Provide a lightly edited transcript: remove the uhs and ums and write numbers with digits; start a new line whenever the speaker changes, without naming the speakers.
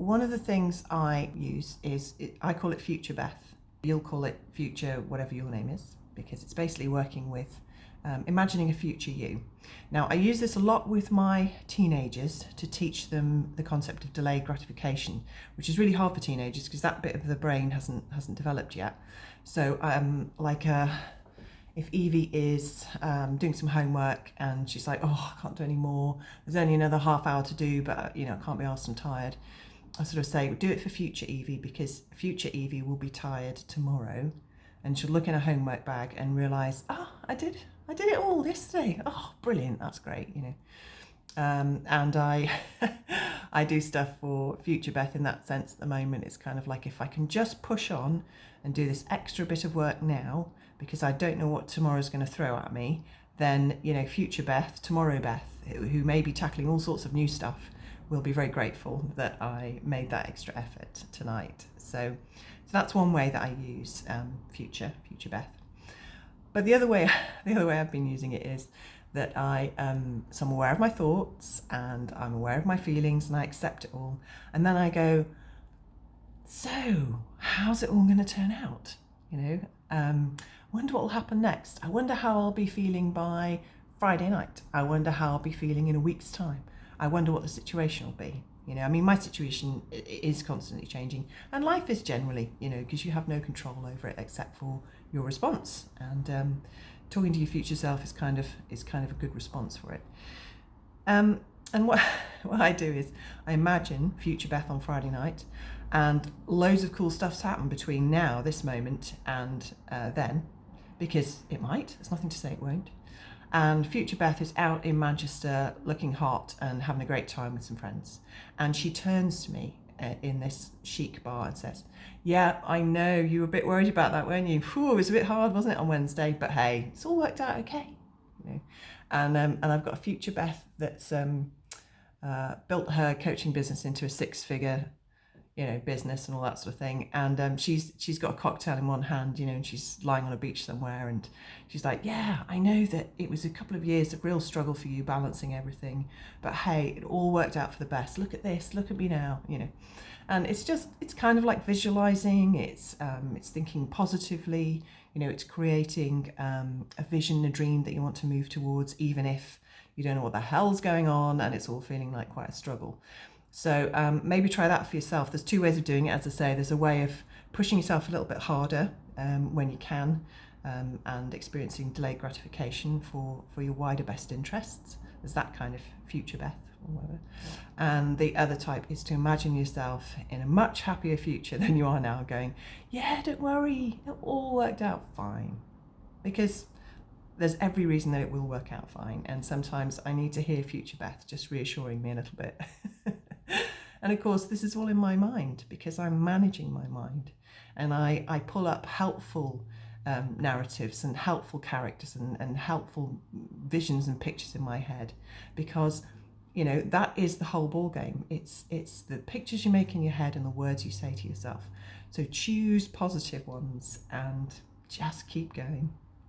one of the things I use is, I call it Future Beth. You'll call it Future whatever your name is, because it's basically working with imagining a future you. Now, I use this a lot with my teenagers to teach them the concept of delayed gratification, which is really hard for teenagers because that bit of the brain hasn't developed yet. So if Evie is doing some homework and she's like, oh, I can't do any more, there's only another half hour to do, but I can't be arsed, I'm tired. I sort of say, do it for future Evie, because future Evie will be tired tomorrow, and she'll look in her homework bag and realise, I did it all yesterday. Oh, brilliant, that's great, And I I do stuff for future Beth in that sense at the moment. It's kind of like, if I can just push on and do this extra bit of work now, because I don't know what tomorrow's going to throw at me, then, future Beth, tomorrow Beth, who may be tackling all sorts of new stuff, will be very grateful that I made that extra effort tonight. So that's one way that I use future Beth. But the other way I've been using it is that I'm aware of my thoughts and I'm aware of my feelings and I accept it all. And then I go, so how's it all going to turn out? I wonder what will happen next. I wonder how I'll be feeling by Friday night. I wonder how I'll be feeling in a week's time. I wonder what the situation will be. My situation is constantly changing, and life is generally, because you have no control over it except for your response. And talking to your future self is kind of a good response for it. And what I do is I imagine future Beth on Friday night, and loads of cool stuff's happened between now, this moment, and then, because it might. There's nothing to say it won't. And future Beth is out in Manchester looking hot and having a great time with some friends. And she turns to me in this chic bar and says, yeah, I know you were a bit worried about that, weren't you? It was a bit hard, wasn't it, on Wednesday? But hey, it's all worked out okay. And I've got a future Beth that's built her coaching business into a 6-figure business and all that sort of thing. And she's got a cocktail in one hand, and she's lying on a beach somewhere, and she's like, yeah, I know that it was a couple of years of real struggle for you balancing everything, but hey, it all worked out for the best. Look at this, look at me now, And it's kind of like visualizing, it's thinking positively, it's creating a vision, a dream that you want to move towards, even if you don't know what the hell's going on and it's all feeling like quite a struggle. So maybe try that for yourself. There's 2 ways of doing it. As I say, there's a way of pushing yourself a little bit harder when you can, and experiencing delayed gratification for your wider best interests. There's that kind of future Beth or whatever. And the other type is to imagine yourself in a much happier future than you are now, going, yeah, don't worry, it all worked out fine. Because there's every reason that it will work out fine. And sometimes I need to hear future Beth just reassuring me a little bit. And of course, this is all in my mind because I'm managing my mind. And I pull up helpful narratives and helpful characters and helpful visions and pictures in my head, because that is the whole ball game. It's the pictures you make in your head and the words you say to yourself. So choose positive ones and just keep going.